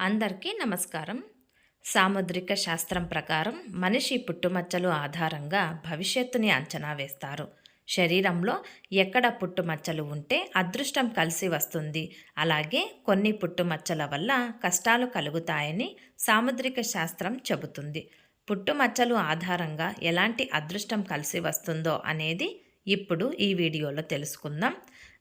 అందరికీ నమస్కారం. సాముద్రిక శాస్త్రం ప్రకారం మనిషి పుట్టుమచ్చలు ఆధారంగా భవిష్యత్తుని అంచనా వేస్తారు. శరీరంలో ఎక్కడ పుట్టుమచ్చలు ఉంటే అదృష్టం కలిసి వస్తుంది, అలాగే కొన్ని పుట్టుమచ్చల వల్ల కష్టాలు కలుగుతాయని సాముద్రిక శాస్త్రం చెబుతుంది. పుట్టుమచ్చలు ఆధారంగా ఎలాంటి అదృష్టం కలిసి వస్తుందో అనేది ఇప్పుడు ఈ వీడియోలో తెలుసుకుందాం.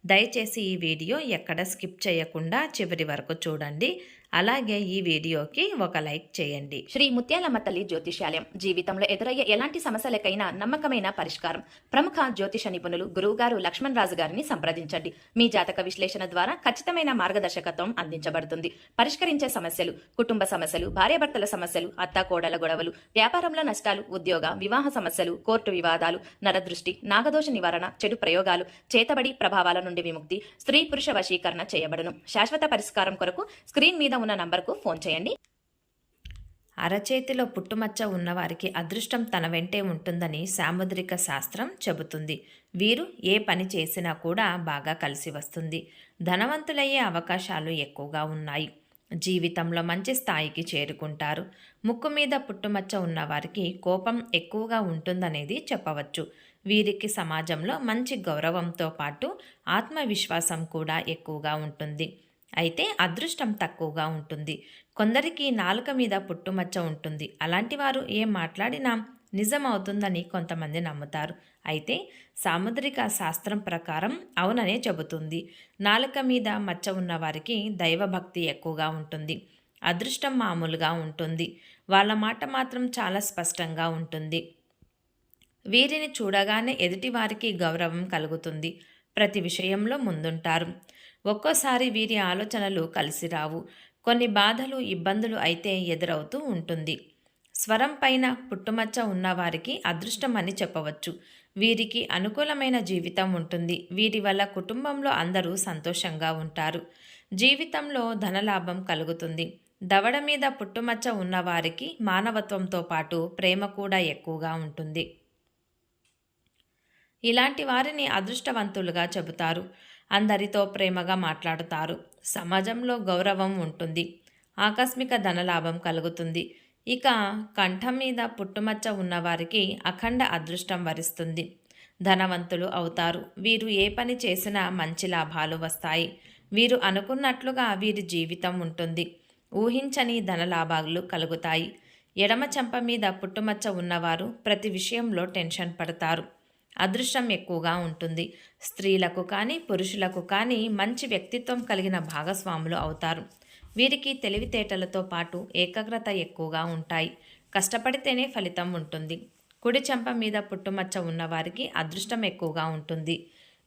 దయచేసి ఈ వీడియో ఎక్కడ స్కిప్ చేయకుండా చివరి వరకు చూడండి. అలాగే ఈ వీడియోకి ఒక లైక్ చేయండి. శ్రీ ముత్యాలమ్మ తల్లి జ్యోతిష్యాలయం జీవితంలో ఎదురయ్యే ఎలాంటి సమస్యలకైనా నమ్మకమైన పరిష్కారం. ప్రముఖ జ్యోతిష నిపుణులు గురువుగారు లక్ష్మణ్ రాజు గారిని సంప్రదించండి. మీ జాతక విశ్లేషణ ద్వారా ఖచ్చితమైన మార్గదర్శకత్వం అందించబడుతుంది. పరిష్కరించే సమస్యలు: కుటుంబ సమస్యలు, భార్యాభర్తల సమస్యలు, అత్తాకోడల గొడవలు, వ్యాపారంలో నష్టాలు, ఉద్యోగ వివాహ సమస్యలు, కోర్టు వివాదాలు, నరదృష్టి, నాగదోష నివారణ, చెడు ప్రయోగాలు, చేతబడి ప్రభావాల నుండి విముక్తి, స్త్రీ పురుష వశీకరణ చేయబడును. శాశ్వత పరిష్కారం కొరకు స్క్రీన్ మీద ఉన్న నంబర్కు ఫోన్ చేయండి. అరచేతిలో పుట్టుమచ్చ ఉన్నవారికి అదృష్టం తన వెంటే ఉంటుందని సాముద్రిక శాస్త్రం చెబుతుంది. వీరు ఏ పని చేసినా కూడా బాగా కలిసి వస్తుంది. ధనవంతులయ్యే అవకాశాలు ఎక్కువగా ఉన్నాయి. జీవితంలో మంచి స్థాయికి చేరుకుంటారు. ముక్కు మీద పుట్టుమచ్చ ఉన్నవారికి కోపం ఎక్కువగా ఉంటుందనేది చెప్పవచ్చు. వీరికి సమాజంలో మంచి గౌరవంతో పాటు ఆత్మవిశ్వాసం కూడా ఎక్కువగా ఉంటుంది. అయితే అదృష్టం తక్కువగా ఉంటుంది. కొందరికి నాలుక మీద పుట్టుమచ్చ ఉంటుంది. అలాంటి వారు ఏం మాట్లాడినా నిజం అవుతుందని కొంతమంది నమ్ముతారు. అయితే సాముద్రిక శాస్త్రం ప్రకారం అవుననే చెబుతుంది. నాలుక మీద మచ్చ ఉన్న వారికి దైవభక్తి ఎక్కువగా ఉంటుంది. అదృష్టం మామూలుగా ఉంటుంది. వాళ్ళ మాట మాత్రం చాలా స్పష్టంగా ఉంటుంది. వీరిని చూడగానే ఎదుటివారికి గౌరవం కలుగుతుంది. ప్రతి విషయంలో ముందుంటారు. ఒక్కోసారి వీరి ఆలోచనలు కలిసి రావు. కొన్ని బాధలు, ఇబ్బందులు అయితే ఎదురవుతూ ఉంటుంది. స్వరం పైన పుట్టుమచ్చ ఉన్నవారికి అదృష్టం అని చెప్పవచ్చు. వీరికి అనుకూలమైన జీవితం ఉంటుంది. వీరి వల్ల కుటుంబంలో అందరూ సంతోషంగా ఉంటారు. జీవితంలో ధనలాభం కలుగుతుంది. దవడ మీద పుట్టుమచ్చ ఉన్నవారికి మానవత్వంతో పాటు ప్రేమ కూడా ఎక్కువగా ఉంటుంది. ఇలాంటి వారిని అదృష్టవంతులుగా చెబుతారు. అందరితో ప్రేమగా మాట్లాడుతారు. సమాజంలో గౌరవం ఉంటుంది. ఆకస్మిక ధనలాభం కలుగుతుంది. ఇక కంఠం మీద పుట్టుమచ్చ ఉన్నవారికి అఖండ అదృష్టం వరిస్తుంది. ధనవంతులు అవుతారు. వీరు ఏ పని చేసినా మంచి లాభాలు వస్తాయి. వీరు అనుకున్నట్లుగా వీరి జీవితం ఉంటుంది. ఊహించని ధనలాభాలు కలుగుతాయి. ఎడమ చెంప మీద పుట్టుమచ్చ ఉన్నవారు ప్రతి విషయంలో టెన్షన్ పడతారు. అదృష్టం ఎక్కువగా ఉంటుంది. స్త్రీలకు కానీ పురుషులకు కానీ మంచి వ్యక్తిత్వం కలిగిన భాగస్వాములు అవుతారు. వీరికి తెలివితేటలతో పాటు ఏకాగ్రత ఎక్కువగా ఉంటాయి. కష్టపడితేనే ఫలితం ఉంటుంది. కుడి చెంప మీద పుట్టుమచ్చ ఉన్నవారికి అదృష్టం ఎక్కువగా ఉంటుంది.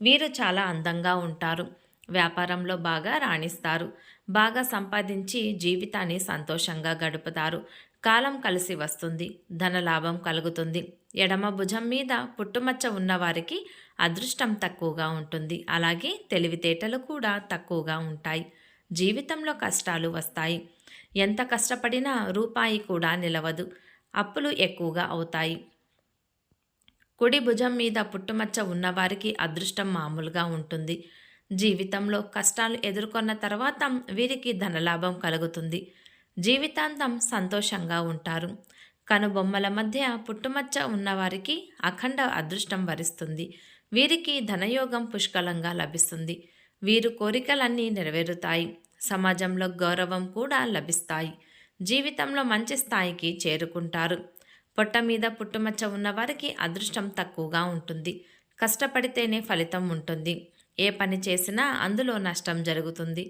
వీరు చాలా అందంగా ఉంటారు. వ్యాపారంలో బాగా రాణిస్తారు. బాగా సంపాదించి జీవితాన్ని సంతోషంగా గడుపుతారు. కాలం కలిసి వస్తుంది. ధనలాభం కలుగుతుంది. ఎడమ భుజం మీద పుట్టుమచ్చ ఉన్నవారికి అదృష్టం తక్కువగా ఉంటుంది. అలాగే తెలివితేటలు కూడా తక్కువగా ఉంటాయి. జీవితంలో కష్టాలు వస్తాయి. ఎంత కష్టపడినా రూపాయి కూడా నిలవదు. అప్పులు ఎక్కువగా అవుతాయి. కుడి భుజం మీద పుట్టుమచ్చ ఉన్నవారికి అదృష్టం మామూలుగా ఉంటుంది. జీవితంలో కష్టాలు ఎదుర్కొన్న తర్వాత వీరికి ధనలాభం కలుగుతుంది. జీవితాంతం సంతోషంగా ఉంటారు. కనుబొమ్మల మధ్య పుట్టుమచ్చ ఉన్నవారికి అఖండ అదృష్టం వరిస్తుంది. వీరికి ధనయోగం పుష్కలంగా లభిస్తుంది. వీరు కోరికలన్నీ నెరవేరుతాయి. సమాజంలో గౌరవం కూడా లభిస్తాయి. జీవితంలో మంచి స్థాయికి చేరుకుంటారు. పొట్ట మీద పుట్టుమచ్చ ఉన్నవారికి అదృష్టం తక్కువగా ఉంటుంది. కష్టపడితేనే ఫలితం ఉంటుంది. ఏ పని చేసినా అందులో నష్టం జరుగుతుంది.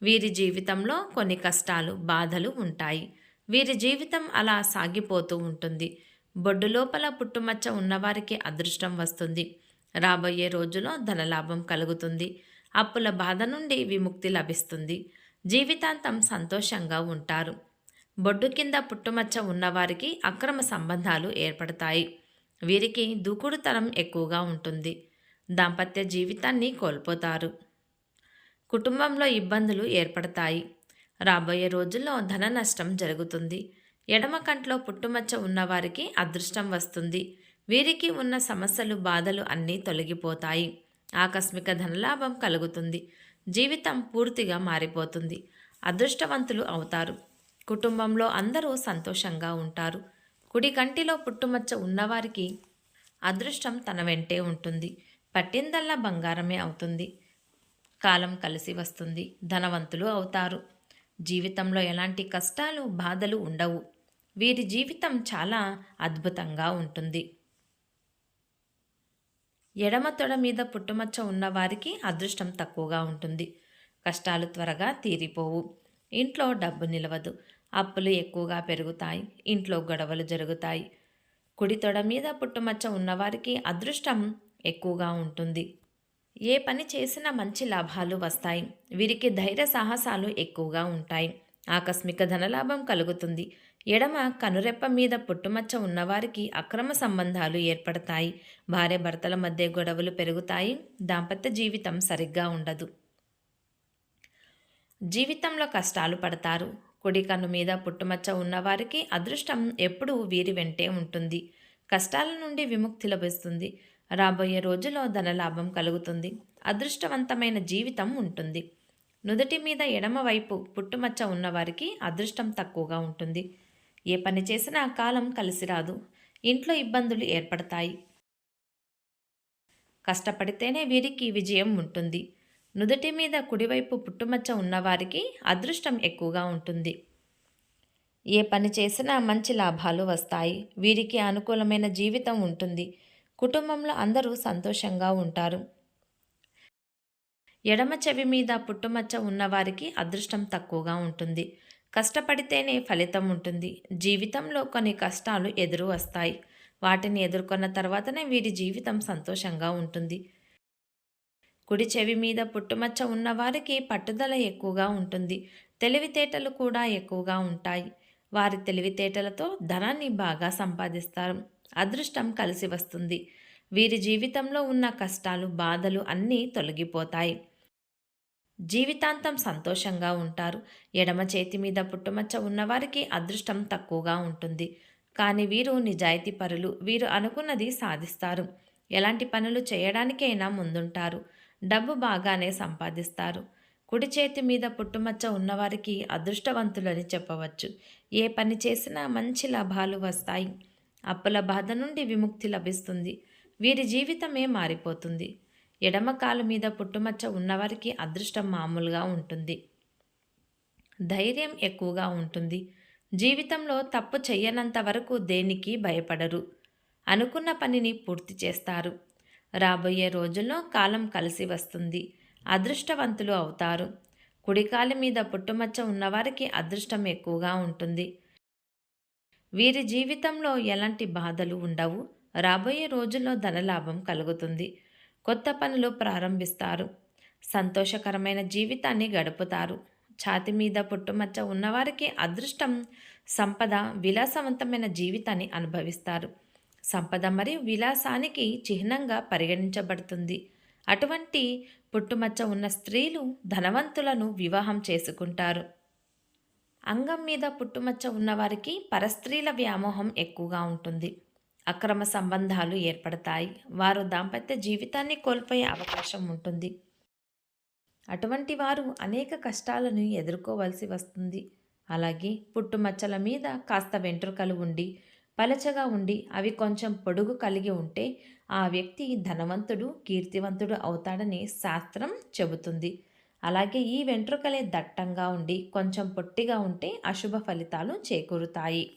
వీరి జీవితంలో కొన్ని కష్టాలు, బాధలు ఉంటాయి. వీరి జీవితం అలా సాగిపోతూ ఉంటుంది. బొడ్డు లోపల పుట్టుమచ్చ ఉన్నవారికి అదృష్టం వస్తుంది. రాబోయే రోజులో ధనలాభం కలుగుతుంది. అప్పుల బాధ నుండి విముక్తి లభిస్తుంది. జీవితాంతం సంతోషంగా ఉంటారు. బొడ్డు కింద పుట్టుమచ్చ ఉన్నవారికి అక్రమ సంబంధాలు ఏర్పడతాయి. వీరికి దూకుడుతనం ఎక్కువగా ఉంటుంది. దాంపత్య జీవితాన్ని కోల్పోతారు. కుటుంబంలో ఇబ్బందులు ఏర్పడతాయి. రాబోయే రోజుల్లో ధన నష్టం జరుగుతుంది. ఎడమ కంట్లో పుట్టుమచ్చ ఉన్నవారికి అదృష్టం వస్తుంది. వీరికి ఉన్న సమస్యలు, బాధలు అన్నీ తొలగిపోతాయి. ఆకస్మిక ధనలాభం కలుగుతుంది. జీవితం పూర్తిగా మారిపోతుంది. అదృష్టవంతులు అవుతారు. కుటుంబంలో అందరూ సంతోషంగా ఉంటారు. కుడి కంటిలో పుట్టుమచ్చ ఉన్నవారికి అదృష్టం తన వెంటే ఉంటుంది. పట్టిందల్లా బంగారమే అవుతుంది. కాలం కలిసి వస్తుంది. ధనవంతులు అవుతారు. జీవితంలో ఎలాంటి కష్టాలు, బాధలు ఉండవు. వీరి జీవితం చాలా అద్భుతంగా ఉంటుంది. ఎడమ తొడ మీద పుట్టుమచ్చ ఉన్నవారికి అదృష్టం తక్కువగా ఉంటుంది. కష్టాలు త్వరగా తీరిపోవు. ఇంట్లో డబ్బు నిలవదు. అప్పులు ఎక్కువగా పెరుగుతాయి. ఇంట్లో గొడవలు జరుగుతాయి. కుడి తొడ మీద పుట్టుమచ్చ ఉన్నవారికి అదృష్టం ఎక్కువగా ఉంటుంది. ఏ పని చేసినా మంచి లాభాలు వస్తాయి. వీరికి ధైర్య సాహసాలు ఎక్కువగా ఉంటాయి. ఆకస్మిక ధనలాభం కలుగుతుంది. ఎడమ కనురెప్ప మీద పుట్టుమచ్చ ఉన్నవారికి అక్రమ సంబంధాలు ఏర్పడతాయి. భార్య భర్తల మధ్య గొడవలు పెరుగుతాయి. దాంపత్య జీవితం సరిగ్గా ఉండదు. జీవితంలో కష్టాలు పడతారు. కుడి కన్ను మీద పుట్టుమచ్చ ఉన్నవారికి అదృష్టం ఎప్పుడూ వీరి వెంటే ఉంటుంది. కష్టాల నుండి విముక్తి లభిస్తుంది. రాబోయే రోజుల్లో ధనలాభం కలుగుతుంది. అదృష్టవంతమైన జీవితం ఉంటుంది. నుదుటి మీద ఎడమవైపు పుట్టుమచ్చ ఉన్నవారికి అదృష్టం తక్కువగా ఉంటుంది. ఏ పని చేసినా కాలం కలిసి రాదు. ఇంట్లో ఇబ్బందులు ఏర్పడతాయి. కష్టపడితేనే వీరికి విజయం ఉంటుంది. నుదుటి మీద కుడివైపు పుట్టుమచ్చ ఉన్నవారికి అదృష్టం ఎక్కువగా ఉంటుంది. ఏ పని చేసినా మంచి లాభాలు వస్తాయి. వీరికి అనుకూలమైన జీవితం ఉంటుంది. కుటుంబంలో అందరూ సంతోషంగా ఉంటారు. ఎడమ చెవి మీద పుట్టుమచ్చ ఉన్నవారికి అదృష్టం తక్కువగా ఉంటుంది. కష్టపడితేనే ఫలితం ఉంటుంది. జీవితంలో కొన్ని కష్టాలు ఎదురు వస్తాయి. వాటిని ఎదుర్కొన్న తర్వాతనే వీరి జీవితం సంతోషంగా ఉంటుంది. కుడి చెవి మీద పుట్టుమచ్చ ఉన్నవారికి పట్టుదల ఎక్కువగా ఉంటుంది. తెలివితేటలు కూడా ఎక్కువగా ఉంటాయి. వారి తెలివితేటలతో ధనాన్ని బాగా సంపాదిస్తారు. అదృష్టం కలిసి వస్తుంది. వీరి జీవితంలో ఉన్న కష్టాలు, బాధలు అన్నీ తొలగిపోతాయి. జీవితాంతం సంతోషంగా ఉంటారు. ఎడమ చేతి మీద పుట్టుమచ్చ ఉన్నవారికి అదృష్టం తక్కువగా ఉంటుంది. కానీ వీరు నిజాయితీ పరులు. వీరు అనుకున్నది సాధిస్తారు. ఎలాంటి పనులు చేయడానికైనా ముందుంటారు. డబ్బు బాగానే సంపాదిస్తారు. కుడి చేతి మీద పుట్టుమచ్చ ఉన్నవారికి అదృష్టవంతులని చెప్పవచ్చు. ఏ పని చేసినా మంచి లాభాలు వస్తాయి. అప్పుల బాధ నుండి విముక్తి లభిస్తుంది. వీరి జీవితమే మారిపోతుంది. ఎడమ కాలు మీద పుట్టుమచ్చ ఉన్నవారికి అదృష్టం మామూలుగా ఉంటుంది. ధైర్యం ఎక్కువగా ఉంటుంది. జీవితంలో తప్పు చెయ్యనంత వరకు దేనికి భయపడరు. అనుకున్న పనిని పూర్తి చేస్తారు. రాబోయే రోజుల్లో కాలం కలిసి వస్తుంది. అదృష్టవంతులు అవుతారు. కుడికాలి మీద పుట్టుమచ్చ ఉన్నవారికి అదృష్టం ఎక్కువగా ఉంటుంది. వీరి జీవితంలో ఎలాంటి బాధలు ఉండవు. రాబోయే రోజుల్లో ధనలాభం కలుగుతుంది. కొత్త పనులు ప్రారంభిస్తారు. సంతోషకరమైన జీవితాన్ని గడుపుతారు. ఛాతి మీద పుట్టుమచ్చ ఉన్నవారికి అదృష్టం, సంపద, విలాసవంతమైన జీవితాన్ని అనుభవిస్తారు. సంపద మరియు విలాసానికి చిహ్నంగా పరిగణించబడుతుంది. అటువంటి పుట్టుమచ్చ ఉన్న స్త్రీలు ధనవంతులను వివాహం చేసుకుంటారు. అంగం మీద పుట్టుమచ్చ ఉన్నవారికి పరస్త్రీల వ్యామోహం ఎక్కువగా ఉంటుంది. అక్రమ సంబంధాలు ఏర్పడతాయి. వారు దాంపత్య జీవితాన్ని కోల్పోయే అవకాశం ఉంటుంది. అటువంటి వారు అనేక కష్టాలను ఎదుర్కోవలసి వస్తుంది. అలాగే పుట్టుమచ్చల మీద కాస్త వెంట్రుకలు ఉండి, పలచగా ఉండి, అవి కొంచెం పొడుగు కలిగి ఉంటే ఆ వ్యక్తి ధనవంతుడు, కీర్తివంతుడు అవుతాడని శాస్త్రం చెబుతుంది. అలాగే ఈ వెంట్రుకలే దట్టంగా ఉండి కొంచెం పొట్టిగా ఉంటే అశుభ ఫలితాలు చేకూరుతాయి.